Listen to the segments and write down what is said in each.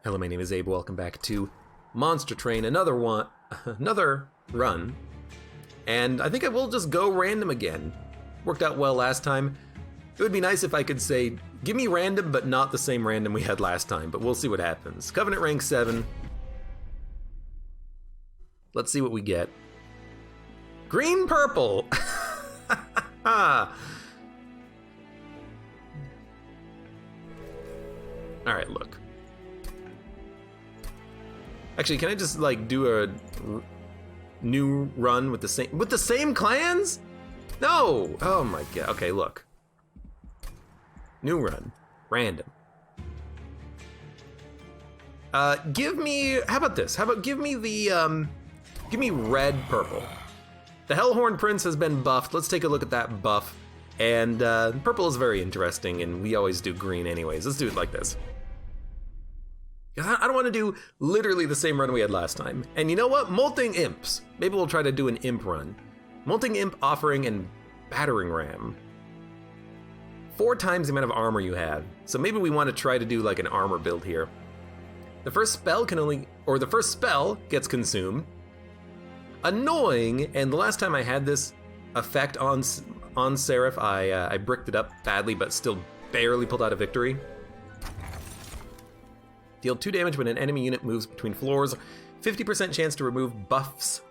Hello, my name is Abe. Welcome back to Monster Train, another run. And I think I will just go random again. Worked out well last time. It would be nice if I could say, give me random, but not the same random we had last time, but we'll see what happens. Covenant rank 7. Let's see what we get. Green purple. All right, look. Actually, can I just like do a new run with the same clans? No. Oh my god. Okay, look. New run, random. Give me. How about this? How about give me the give me red purple. The Hellhorn Prince has been buffed. Let's take a look at that buff. And purple is very interesting, and we always do green anyways. Let's do it like this. I don't want to do literally the same run we had last time. And you know what? Molting Imps. Maybe we'll try to do an Imp run. Molting Imp, Offering, and Battering Ram. 4 times the amount of armor you have. So maybe we want to try to do like an armor build here. The first spell gets consumed. Annoying, and the last time I had this effect on Seraph, I bricked it up badly, but still barely pulled out a victory. Deal 2 damage when an enemy unit moves between floors. 50% chance to remove buffs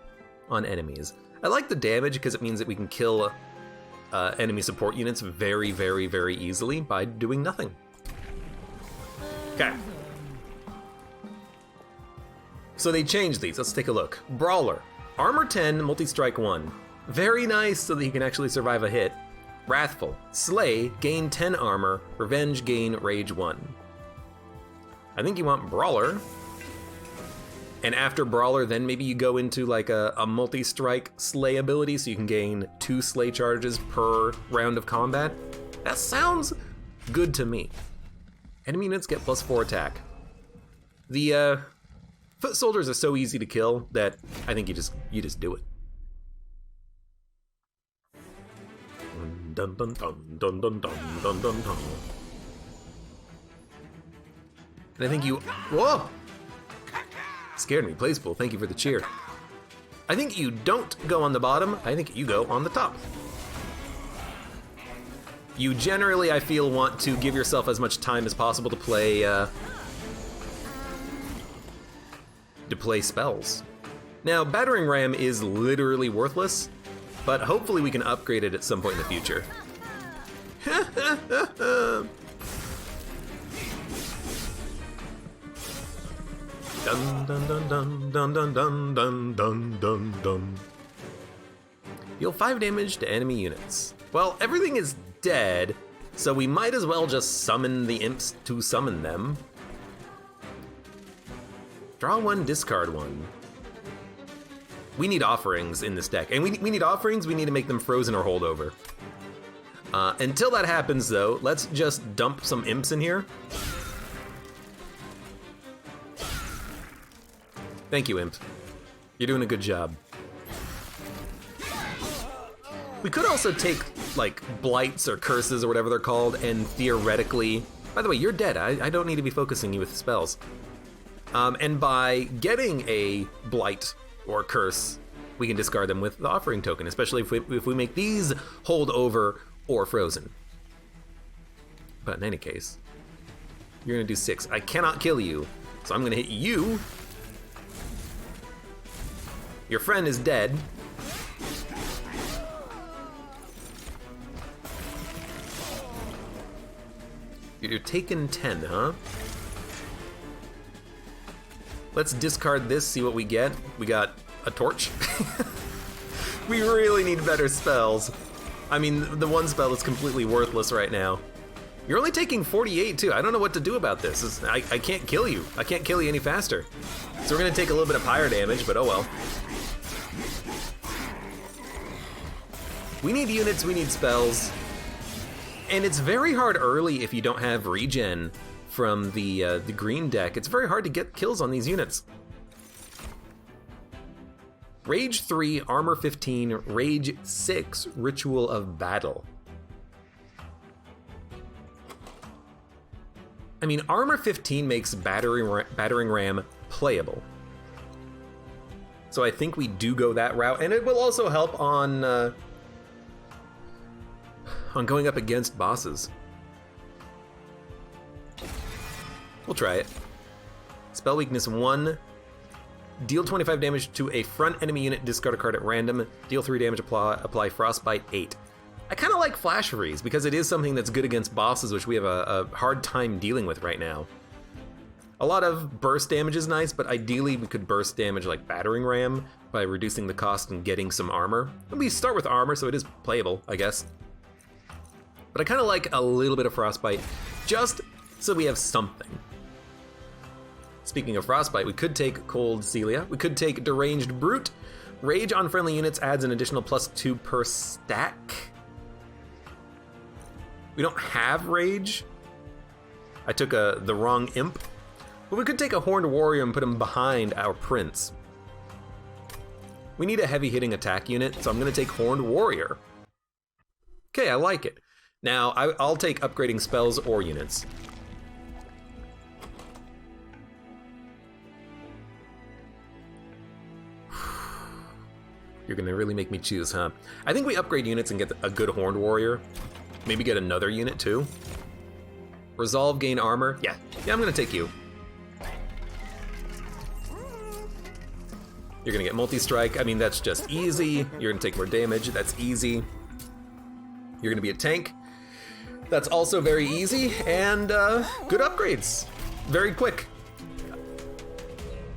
on enemies. I like the damage because it means that we can kill enemy support units very, very, very easily by doing nothing. Okay. So they changed these. Let's take a look. Brawler. Armor 10, multi-strike 1. Very nice so that you can actually survive a hit. Wrathful. Slay, gain 10 armor. Revenge, gain rage 1. I think you want Brawler. And after Brawler, then maybe you go into like a multi-strike Slay ability so you can gain 2 Slay charges per round of combat. That sounds good to me. Enemy units get +4 attack. The foot soldiers are so easy to kill that I think you just do it. Dun dun dun dun dun dun dun dun dun. And I think you, whoa! Scared me, Placepool, thank you for the cheer. I think you don't go on the bottom, I think you go on the top. You generally, I feel, want to give yourself as much time as possible to play spells. Now, Battering Ram is literally worthless, but hopefully we can upgrade it at some point in the future. Dun dun dun dun dun dun dun dun dun dun dun. Deal 5 damage to enemy units. Well, everything is dead, so we might as well just summon the imps to summon them. Draw 1, discard 1. We need offerings in this deck, and we need offerings, we need to make them frozen or hold over. Until that happens though, let's just dump some imps in here. Thank you, Imp. You're doing a good job. We could also take, like, blights or curses or whatever they're called, and theoretically... By the way, you're dead. I don't need to be focusing you with spells. And by getting a blight or curse, we can discard them with the offering token, especially if we make these hold over or frozen. But in any case, you're gonna do 6. I cannot kill you, so I'm gonna hit you. Your friend is dead. You're taking 10, huh? Let's discard this, see what we get. We got a torch. We really need better spells. I mean, the one spell is completely worthless right now. You're only taking 48 too. I don't know what to do about this. I can't kill you. I can't kill you any faster. So we're gonna take a little bit of pyre damage, but oh well. We need units, we need spells. And it's very hard early if you don't have regen from the green deck. It's very hard to get kills on these units. Rage 3, Armor 15, Rage 6, Ritual of Battle. I mean, armor 15 makes battering ram playable. So I think we do go that route, and it will also help on going up against bosses. We'll try it. Spell weakness 1. Deal 25 damage to a front enemy unit, discard a card at random. Deal 3 damage, apply Frostbite 8. I kind of like Flash Freeze because it is something that's good against bosses, which we have a hard time dealing with right now. A lot of burst damage is nice, but ideally we could burst damage like Battering Ram by reducing the cost and getting some armor. And we start with armor, so it is playable, I guess. But I kind of like a little bit of Frostbite, just so we have something. Speaking of Frostbite, we could take Cold Celia. We could take Deranged Brute. Rage on friendly units adds an additional +2 per stack. We don't have Rage. I took the wrong imp. But we could take a Horned Warrior and put him behind our Prince. We need a heavy-hitting attack unit, so I'm going to take Horned Warrior. Okay, I like it. Now, I'll take upgrading spells or units. You're gonna really make me choose, huh? I think we upgrade units and get a good Horned Warrior. Maybe get another unit too. Resolve, gain armor. Yeah, I'm gonna take you. You're gonna get multi-strike. I mean, that's just easy. You're gonna take more damage. That's easy. You're gonna be a tank. That's also very easy, and good upgrades. Very quick.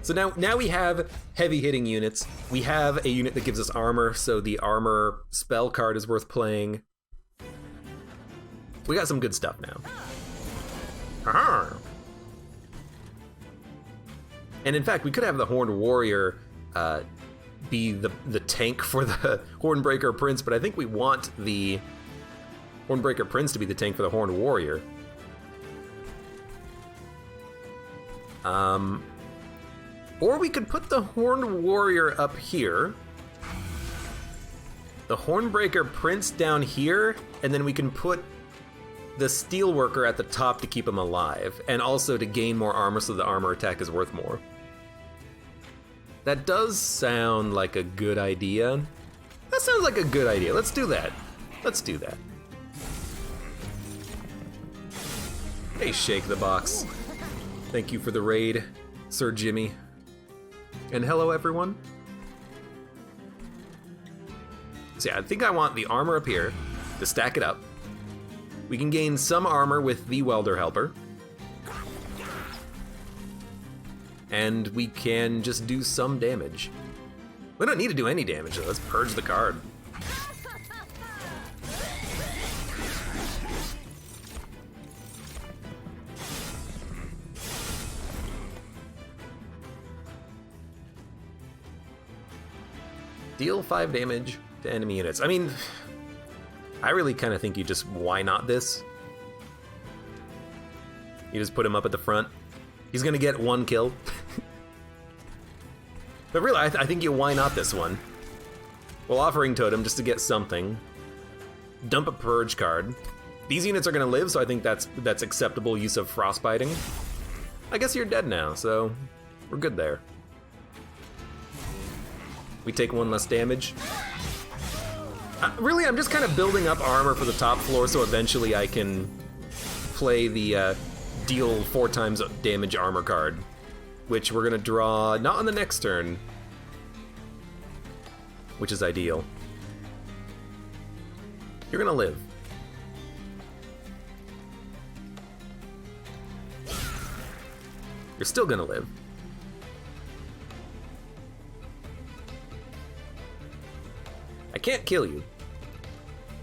So now we have heavy-hitting units. We have a unit that gives us armor, so the armor spell card is worth playing. We got some good stuff now. Aha! And in fact, we could have the Horned Warrior be the tank for the Hornbreaker Prince, but I think we want the Hornbreaker Prince to be the tank for the Horned Warrior. Or we could put the Horned Warrior up here, the Hornbreaker Prince down here, and then we can put the Steelworker at the top to keep him alive, and also to gain more armor so the armor attack is worth more. That does sound like a good idea. That sounds like a good idea. Let's do that. Let's do that. Hey, Shake the Box. Thank you for the raid, Sir Jimmy. And hello, everyone. So yeah, I think I want the armor up here to stack it up. We can gain some armor with the Welder Helper. And we can just do some damage. We don't need to do any damage, though. Let's purge the card. Deal 5 damage to enemy units. I mean, I really kind of think you just why not this? You just put him up at the front. He's gonna get 1 kill. But really, I think you why not this one? Well, Offering Totem just to get something. Dump a Purge card. These units are gonna live, so I think that's acceptable use of Frostbiting. I guess you're dead now, so we're good there. We take 1 less damage. Really, I'm just kind of building up armor for the top floor so eventually I can play the deal 4 times damage armor card, which we're gonna draw not on the next turn, which is ideal. You're gonna live. You're still gonna live. I can't kill you.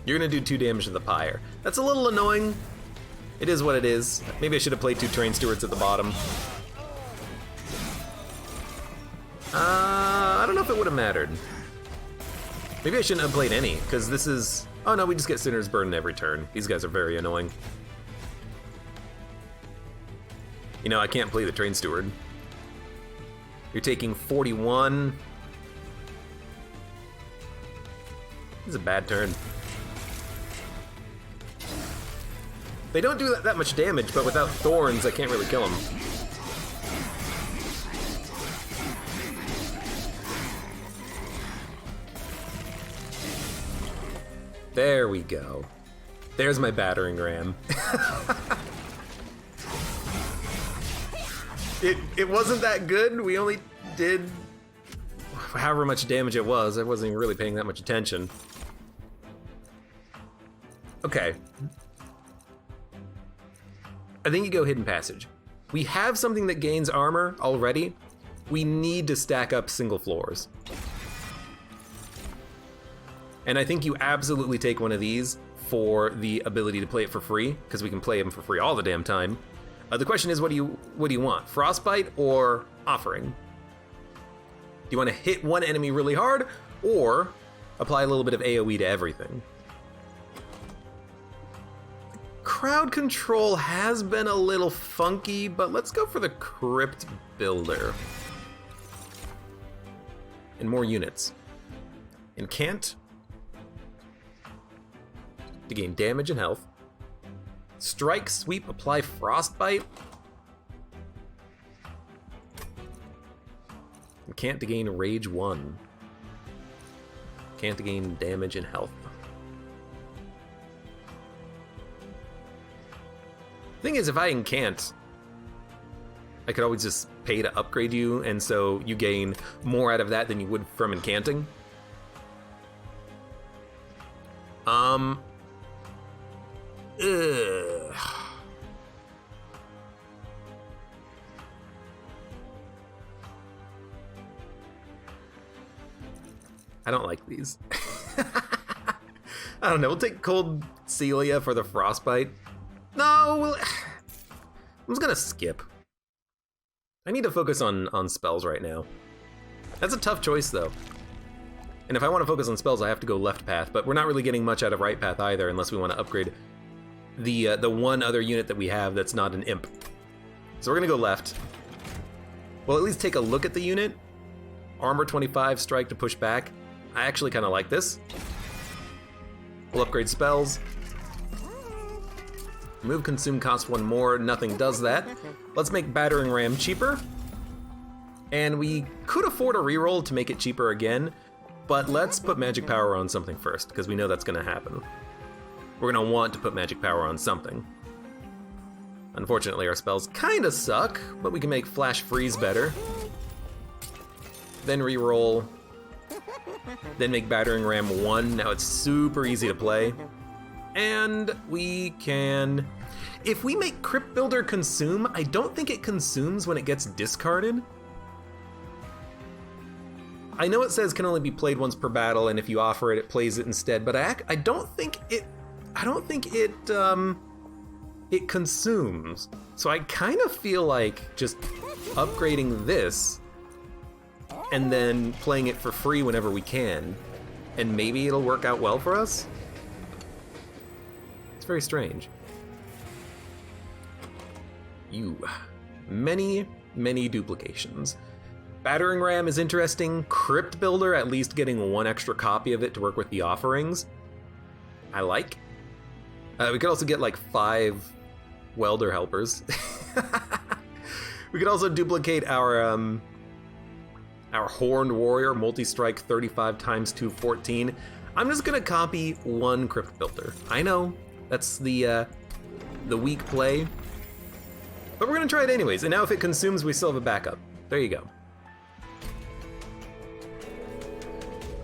You're gonna do 2 damage to the pyre. That's a little annoying. It is what it is. Maybe I should have played 2 Train Stewards at the bottom. I don't know if it would have mattered. Maybe I shouldn't have played any, because this is... Oh no, we just get Sinner's Burden every turn. These guys are very annoying. You know, I can't play the Train Steward. You're taking 41. This is a bad turn. They don't do that much damage, but without thorns, I can't really kill them. There we go. There's my battering ram. It wasn't that good. We only did however much damage it was. I wasn't even really paying that much attention. Okay. I think you go Hidden Passage. We have something that gains armor already. We need to stack up single floors. And I think you absolutely take one of these for the ability to play it for free, because we can play them for free all the damn time. The question is, what do you want? Frostbite or Offering? Do you want to hit one enemy really hard, or apply a little bit of AoE to everything? Crowd control has been a little funky, but let's go for the Crypt Builder. And more units. Incant to gain damage and health. Strike, Sweep, apply Frostbite. Incant to gain Rage 1. Incant to gain damage and health. Thing is, if I incant, I could always just pay to upgrade you, and so you gain more out of that than you would from incanting. I don't like these. I don't know, we'll take Cold Celia for the Frostbite. No, I'm just gonna skip. I need to focus on spells right now. That's a tough choice though. And if I want to focus on spells, I have to go left path, but we're not really getting much out of right path either unless we want to upgrade the one other unit that we have that's not an imp. So we're gonna go left. We'll at least take a look at the unit. Armor 25, strike to push back. I actually kind of like this. We'll upgrade spells. Move consume costs 1 more, nothing does that. Let's make battering ram cheaper. And we could afford a reroll to make it cheaper again, but let's put magic power on something first, because we know that's gonna happen. We're gonna want to put magic power on something. Unfortunately, our spells kinda suck, but we can make flash freeze better. Then reroll. Then make battering ram 1. Now it's super easy to play. And we can... If we make Crypt Builder consume, I don't think it consumes when it gets discarded. I know it says can only be played once per battle, and if you offer it, it plays it instead, but I don't think it... it consumes. So I kind of feel like just upgrading this and then playing it for free whenever we can, and maybe it'll work out well for us. It's very strange. Many duplications. Battering ram is interesting. Crypt Builder, at least getting 1 extra copy of it to work with the offerings, I like. We could also get like 5 welder helpers. We could also duplicate our Horned Warrior, multi-strike 35 times 214. I'm just gonna copy 1 Crypt Builder. I know, that's the weak play, but we're gonna try it anyways, and now if it consumes, we still have a backup. There you go.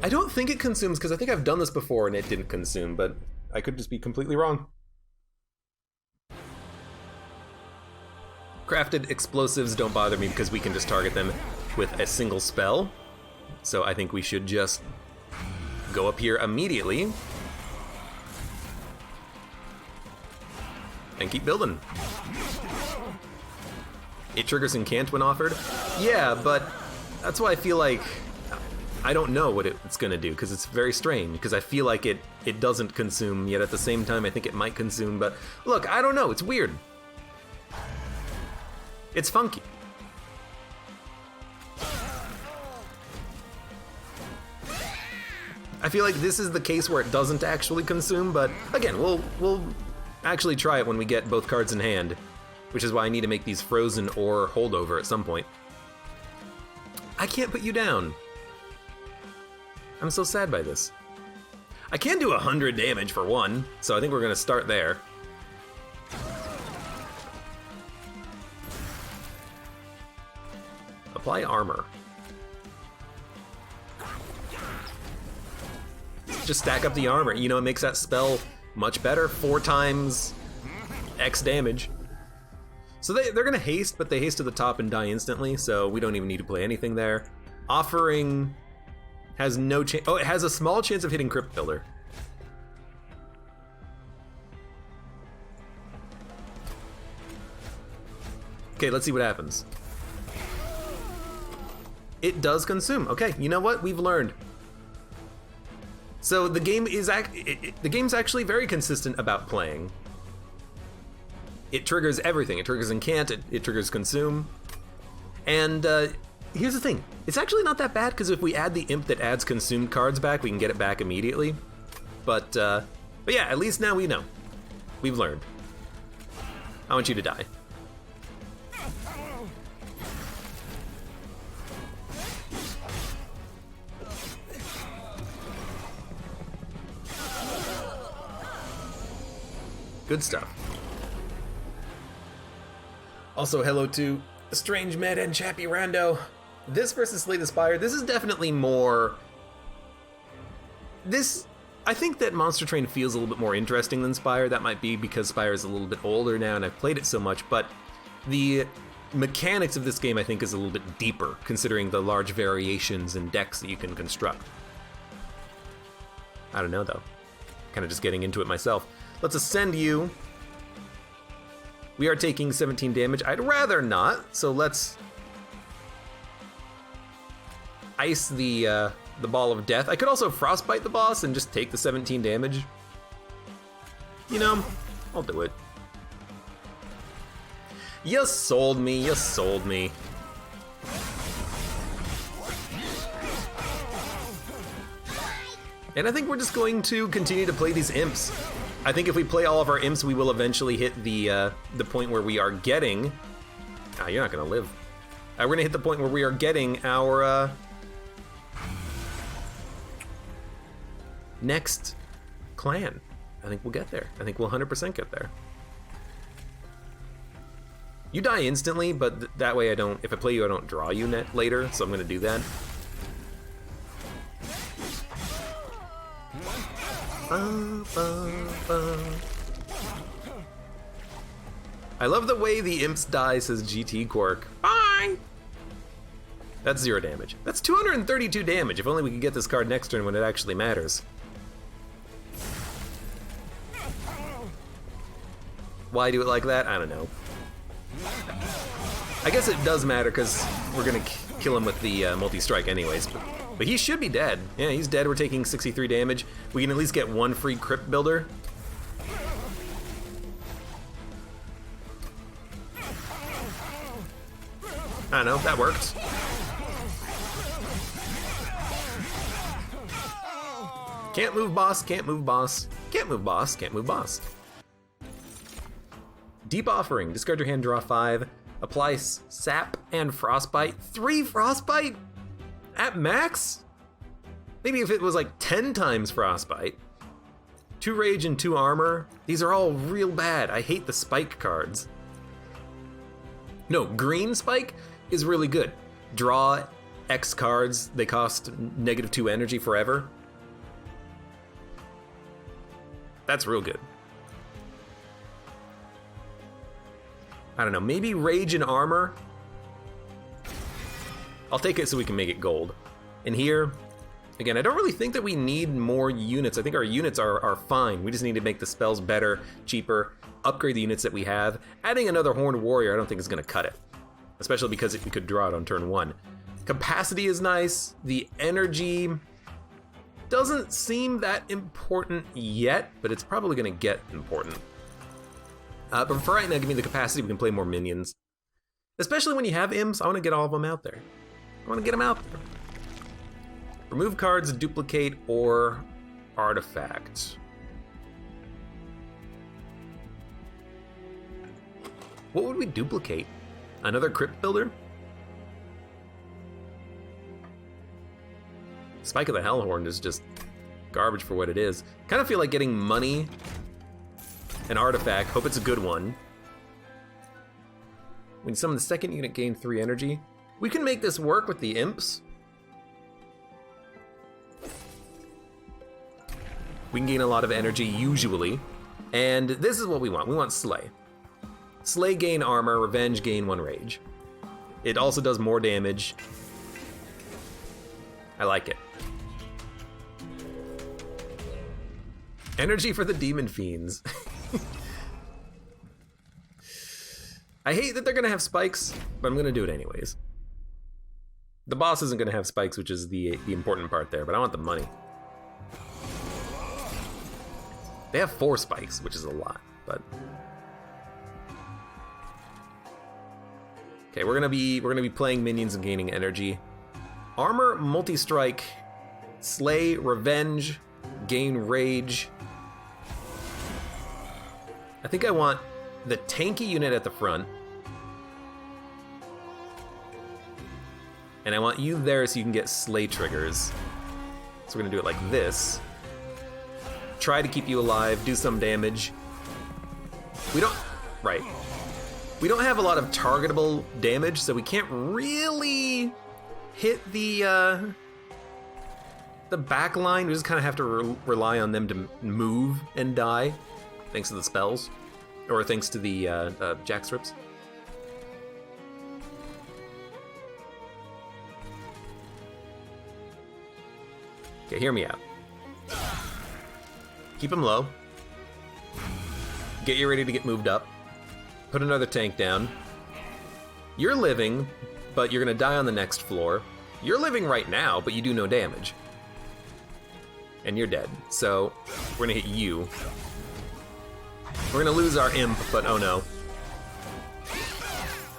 I don't think it consumes, because I think I've done this before and it didn't consume, but I could just be completely wrong. Crafted explosives don't bother me because we can just target them with a single spell. So I think we should just go up here immediately and keep building. It triggers incant when offered. Yeah, but that's why I feel like I don't know what it's gonna do, because it's very strange, because I feel like it doesn't consume, yet at the same time I think it might consume, but look, I don't know, it's weird. It's funky. I feel like this is the case where it doesn't actually consume, but again, we'll actually try it when we get both cards in hand, which is why I need to make these frozen or holdover at some point. I can't put you down. I'm so sad by this. I can do 100 damage for one, so I think we're gonna start there. Apply armor. Just stack up the armor. You know, it makes that spell much better. 4 times X damage. So they're gonna haste, but they haste to the top and die instantly, so we don't even need to play anything there. Offering has no chance. Oh, it has a small chance of hitting Crypt Builder. Okay, let's see what happens. It does consume. Okay, you know what? We've learned. So the game is the game's actually very consistent about playing. It triggers everything. It triggers Incant, it triggers Consume. And here's the thing. It's actually not that bad, because if we add the imp that adds consumed cards back, we can get it back immediately. But yeah, at least now we know. We've learned. I want you to die. Good stuff. Also, hello to Strange Med and Chappy Rando. This versus Slay the Spire, this is definitely more... I think that Monster Train feels a little bit more interesting than Spire. That might be because Spire is a little bit older now and I've played it so much, but the mechanics of this game I think is a little bit deeper, considering the large variations in decks that you can construct. I don't know though. Kind of just getting into it myself. Let's ascend you. We are taking 17 damage. I'd rather not, so let's ice the ball of death. I could also frostbite the boss and just take the 17 damage. You know, I'll do it. You sold me, you sold me. And I think we're just going to continue to play these imps. I think if we play all of our imps, we will eventually hit the point where we are getting... Ah, you're not gonna live. We're gonna hit the point where we are getting our next clan. I think we'll get there. I think we'll 100% get there. You die instantly, but that way I don't... If I play you, I don't draw you later, so I'm gonna do that. I love the way the imps die says GT Quirk. Bye! That's 0 damage. That's 232 damage. If only we could get this card next turn when it actually matters. Why do it like that? I don't know. I guess it does matter because we're gonna kill him with the multi-strike anyways. But he should be dead. Yeah, he's dead. We're taking 63 damage. We can at least get 1 free Crypt Builder. I don't know, that worked. Can't move boss, can't move boss. Can't move boss, can't move boss. Deep Offering. Discard your hand, draw 5. Apply Sap and Frostbite. 3 Frostbite? At max? Maybe if it was like 10 times Frostbite. 2 Rage and 2 Armor. These are all real bad. I hate the Spike cards. No, Green Spike is really good. Draw X cards. They cost -2 energy forever. That's real good. I don't know, maybe Rage and Armor? I'll take it so we can make it gold. And here, again, I don't really think that we need more units. I think our units are fine. We just need to make the spells better, cheaper, upgrade the units that we have. Adding another Horned Warrior I don't think is gonna cut it. Especially because we could draw it on turn 1. Capacity is nice. The energy doesn't seem that important yet, but it's probably gonna get important. But for right now, give me the capacity, we can play more minions. Especially when you have imps, I wanna get all of them out there. I wanna get them out there. Remove cards, duplicate, or artifact. What would we duplicate? Another crypt builder? Spike of the Hellhorn is just garbage for what it is. Kind of feel like getting money, an artifact, hope it's a good one. When you summon the second unit, gain 3 energy. We can make this work with the imps. We can gain a lot of energy, usually. And this is what we want. We want Slay. Slay gain armor, Revenge gain 1 rage. It also does more damage. I like it. Energy for the Demon Fiends. I hate that they're gonna have spikes, but I'm gonna do it anyways. The boss isn't gonna have spikes, which is the important part there, but I want the money. They have 4 spikes, which is a lot, but... Okay, we're gonna be playing minions and gaining energy. Armor, multi-strike, Slay, Revenge, gain rage. I think I want the tanky unit at the front. And I want you there so you can get Slay triggers. So we're gonna do it like this. Try to keep you alive, do some damage. We don't have a lot of targetable damage, so we can't really hit the back line. We just kind of have to rely on them to move and die, thanks to the spells, or thanks to the jack strips. Okay, hear me out. Keep them low. Get you ready to get moved up. Put another tank down. You're living, but you're gonna die on the next floor. You're living right now, but you do no damage. And you're dead. So, we're gonna hit you. We're gonna lose our imp, but oh no.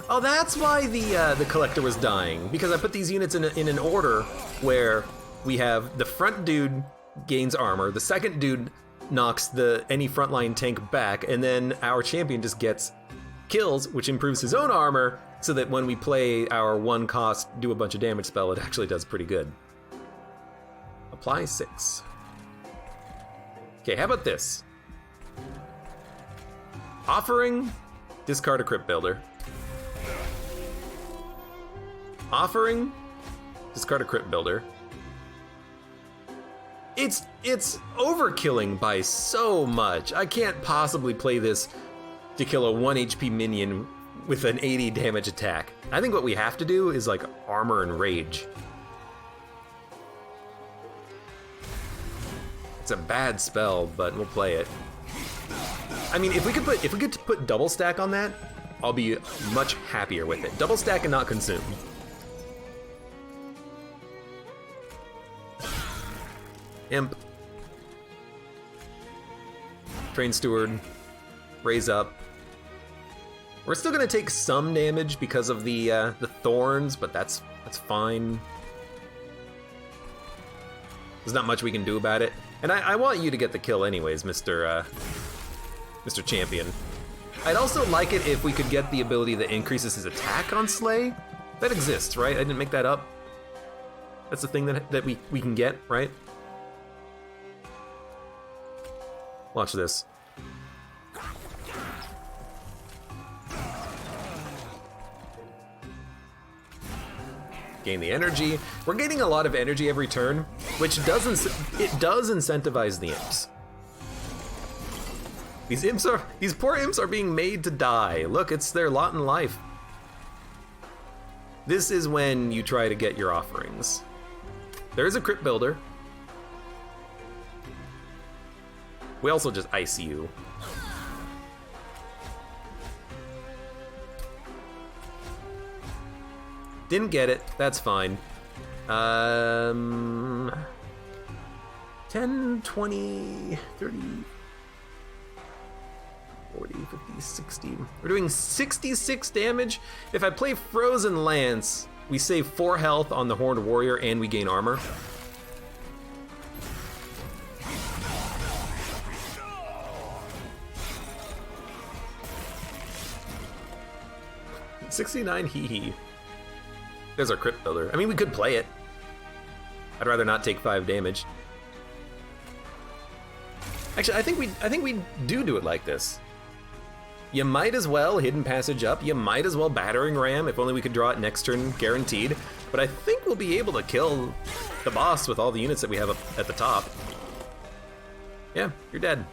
Oh, that's why the collector was dying, because I put these units in an order where we have the front dude gains armor, the second dude knocks any frontline tank back, and then our champion just gets kills, which improves his own armor, so that when we play our 1 cost, do a bunch of damage spell, it actually does pretty good. Apply 6. Okay, how about this? Offering, discard a crypt builder. Offering, discard a crypt builder. It's overkilling by so much. I can't possibly play this to kill a 1 HP minion with an 80 damage attack. I think what we have to do is like armor and rage. It's a bad spell, but we'll play it. I mean, if we could put double stack on that, I'll be much happier with it. Double stack and not consume. Imp. Train Steward. Raise up. We're still gonna take some damage because of the thorns, but that's fine. There's not much we can do about it. And I want you to get the kill anyways, Mr. Champion. I'd also like it if we could get the ability that increases his attack on Slay. That exists, right? I didn't make that up. That's the thing that we can get, right? Watch this. Gain the energy. We're getting a lot of energy every turn, which does incentivize the imps. These poor imps are being made to die. Look, it's their lot in life. This is when you try to get your offerings. There is a crypt builder. We also just ice you. Didn't get it, that's fine. 10, 20, 30, 40, 50, 60. We're doing 66 damage. If I play Frozen Lance, we save 4 health on the Horned Warrior and we gain armor. 69 hee. There's our crypt builder. I mean, we could play it. I'd rather not take 5 damage. Actually, I think we do it like this. You might as well hidden passage up. You might as well battering ram. If only we could draw it next turn, guaranteed. But I think we'll be able to kill the boss with all the units that we have up at the top. Yeah, you're dead.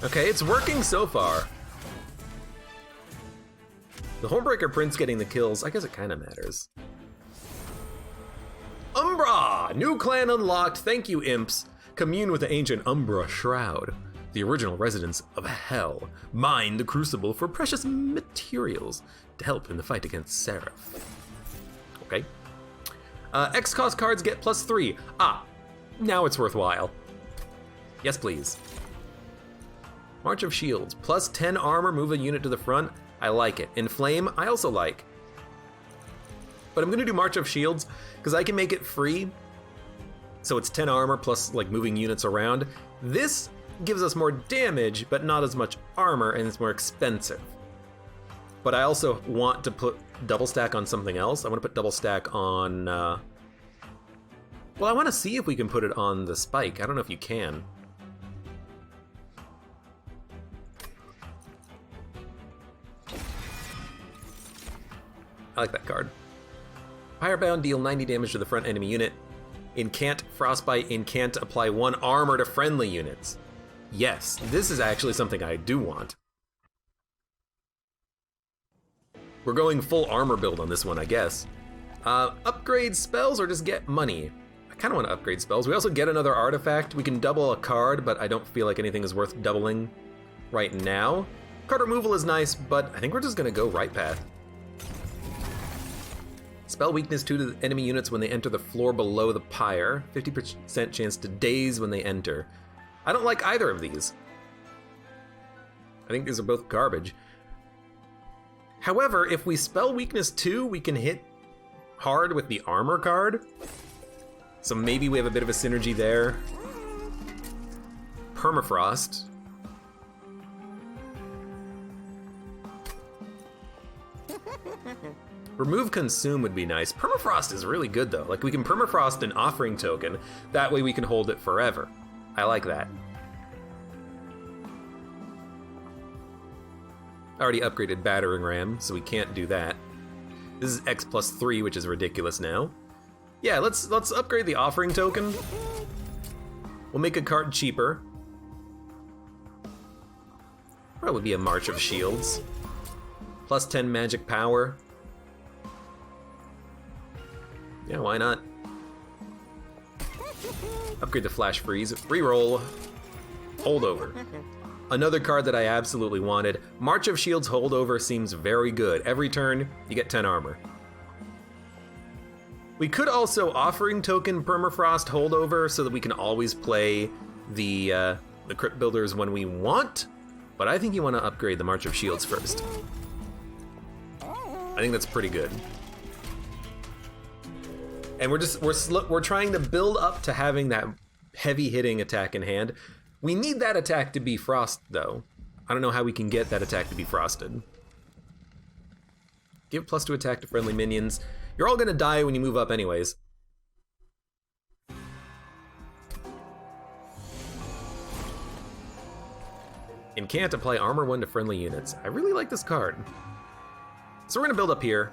Okay, it's working so far. The Homebreaker Prince getting the kills, I guess it kind of matters. Umbra! New clan unlocked, thank you imps. Commune with the ancient Umbra Shroud, the original residents of Hell. Mine the Crucible for precious materials to help in the fight against Seraph. Okay. X-cost cards get +3. Ah, now it's worthwhile. Yes, please. March of Shields, +10 armor, move a unit to the front. I like it. Inflame, I also like. But I'm gonna do March of Shields because I can make it free. So it's 10 armor plus like moving units around. This gives us more damage, but not as much armor, and it's more expensive. But I also want to put double stack on something else. I want to put double stack on, well, I want to see if we can put it on the spike. I don't know if you can. I like that card. Firebound, deal 90 damage to the front enemy unit. Incant, Frostbite, Incant, apply 1 armor to friendly units. Yes, this is actually something I do want. We're going full armor build on this one, I guess. Upgrade spells or just get money? I kind of want to upgrade spells. We also get another artifact. We can double a card, but I don't feel like anything is worth doubling right now. Card removal is nice, but I think we're just going to go right path. Spell weakness 2 to the enemy units when they enter the floor below the pyre. 50% chance to daze when they enter. I don't like either of these. I think these are both garbage. However, if we spell weakness 2, we can hit hard with the armor card. So maybe we have a bit of a synergy there. Permafrost. Remove Consume would be nice. Permafrost is really good though. Like we can Permafrost an offering token. That way we can hold it forever. I like that. I already upgraded Battering Ram, so we can't do that. This is X +3, which is ridiculous now. Yeah, let's upgrade the offering token. We'll make a card cheaper. Probably be a March of Shields. +10 magic power. Yeah, why not? Upgrade the Flash Freeze. Reroll. Holdover. Another card that I absolutely wanted. March of Shields Holdover seems very good. Every turn, you get 10 armor. We could also Offering Token Permafrost Holdover so that we can always play the Crypt Builders when we want, but I think you want to upgrade the March of Shields first. I think that's pretty good. And we're trying to build up to having that heavy hitting attack in hand. We need that attack to be frost though. I don't know how we can get that attack to be frosted. Give +2 attack to friendly minions. You're all gonna die when you move up anyways. And can't apply armor 1 to friendly units. I really like this card. So we're gonna build up here.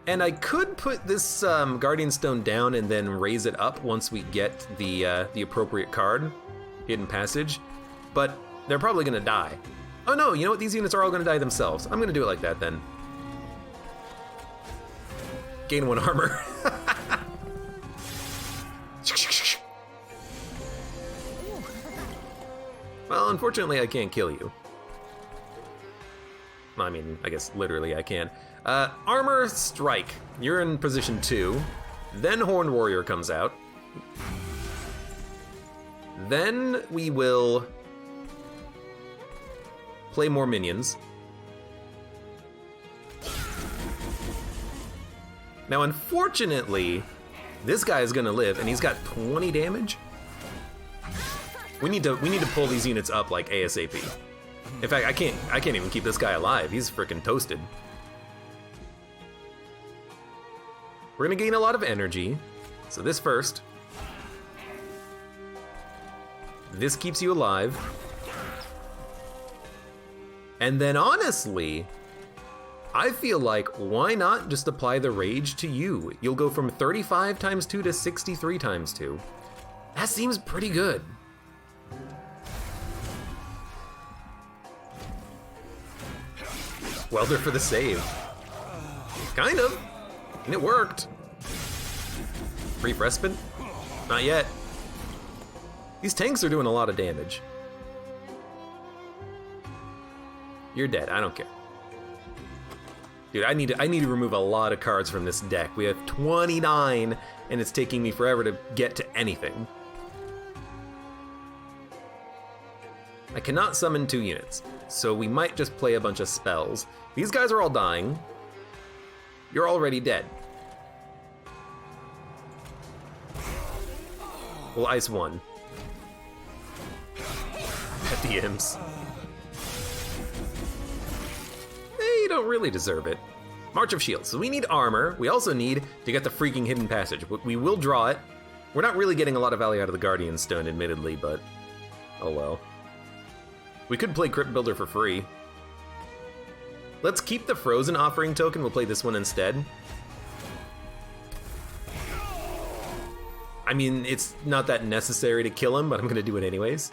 And I could put this Guardian Stone down and then raise it up once we get the appropriate card, Hidden Passage, but they're probably gonna die. Oh no, you know what? These units are all gonna die themselves. I'm gonna do it like that then. Gain 1 armor. Well, unfortunately, I can't kill you. I mean, I guess literally I can. Armor Strike. You're in position 2. Then Horned Warrior comes out. Then we will play more minions. Now, unfortunately, this guy is gonna live, and he's got 20 damage. We need to pull these units up like ASAP. In fact, I can't even keep this guy alive. He's freaking toasted. We're gonna gain a lot of energy. So this first. This keeps you alive. And then honestly, I feel like why not just apply the rage to you? You'll go from 35 times 2 to 63 times 2. That seems pretty good. Welder for the save. Kind of. And it worked. Brief respite? Not yet. These tanks are doing a lot of damage. You're dead, I don't care. Dude, I need to remove a lot of cards from this deck. We have 29, and it's taking me forever to get to anything. I cannot summon 2 units, so we might just play a bunch of spells. These guys are all dying. You're already dead. We'll ice 1. At the imps. You don't really deserve it. March of Shields. So we need armor. We also need to get the freaking hidden passage. We will draw it. We're not really getting a lot of value out of the Guardian Stone, admittedly, but oh well. We could play Crypt Builder for free. Let's keep the Frozen Offering token. We'll play this one instead. I mean, it's not that necessary to kill him, but I'm gonna do it anyways.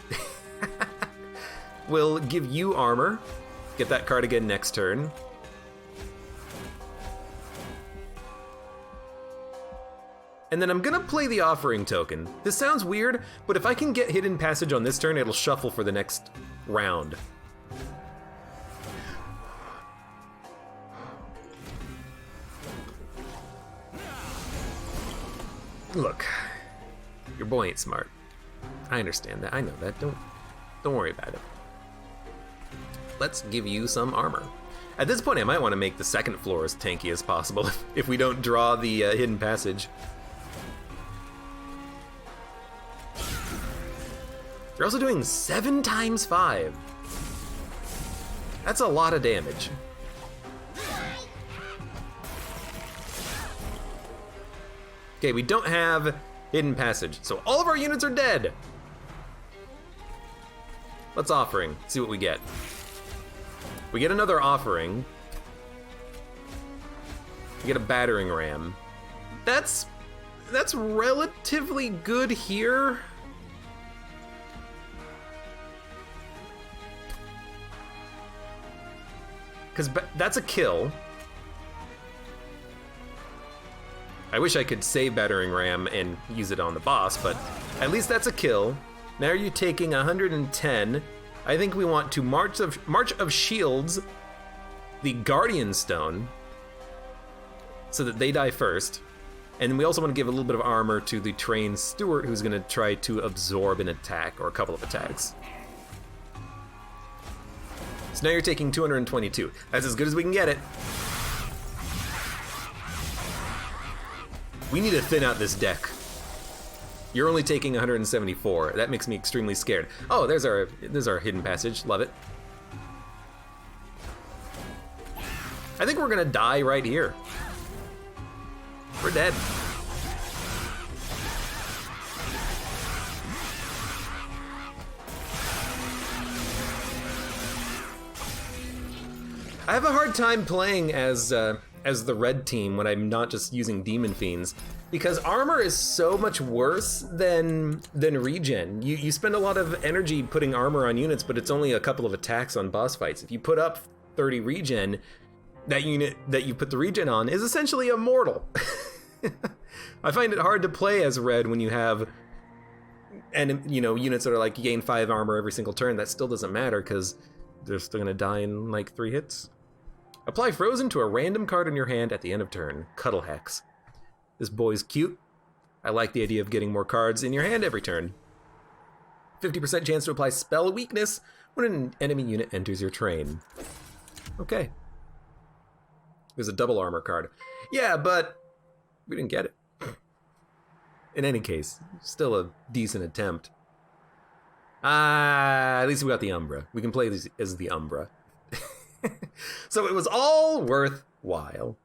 We'll give you armor. Get that card again next turn. And then I'm gonna play the Offering token. This sounds weird, but if I can get Hidden Passage on this turn, it'll shuffle for the next round. Look, your boy ain't smart. I understand that, I know that, don't worry about it. Let's give you some armor. At this point, I might want to make the second floor as tanky as possible if we don't draw the Hidden Passage. They're also doing 7 times 5. That's a lot of damage. Okay, we don't have Hidden Passage, so all of our units are dead. Let's Offering, see what we get. We get another Offering. We get a Battering Ram. That's relatively good here. Because that's a kill. I wish I could save Battering Ram and use it on the boss, but at least that's a kill. Now you're taking 110. I think we want to March of Shields the Guardian Stone so that they die first. And we also want to give a little bit of armor to the trained Steward, who's going to try to absorb an attack or a couple of attacks. So now you're taking 222. That's as good as we can get it. We need to thin out this deck. You're only taking 174. That makes me extremely scared. Oh, there's our Hidden Passage. Love it. I think we're gonna die right here. We're dead. I have a hard time playing as the red team when I'm not just using Demon Fiends, because armor is so much worse than regen. You spend a lot of energy putting armor on units, but it's only a couple of attacks on boss fights. If you put up 30 regen, that unit that you put the regen on is essentially immortal. I find it hard to play as red when you have units that are like you gain 5 armor every single turn. That still doesn't matter because they're still gonna die in like 3 hits. Apply Frozen to a random card in your hand at the end of turn. Cuddle Hex. This boy's cute. I like the idea of getting more cards in your hand every turn. 50% chance to apply Spell Weakness when an enemy unit enters your train. Okay. There's a double armor card. Yeah, but We didn't get it. In any case, still a decent attempt. At least we got the Umbra. We can play this as the Umbra. So it was all worthwhile.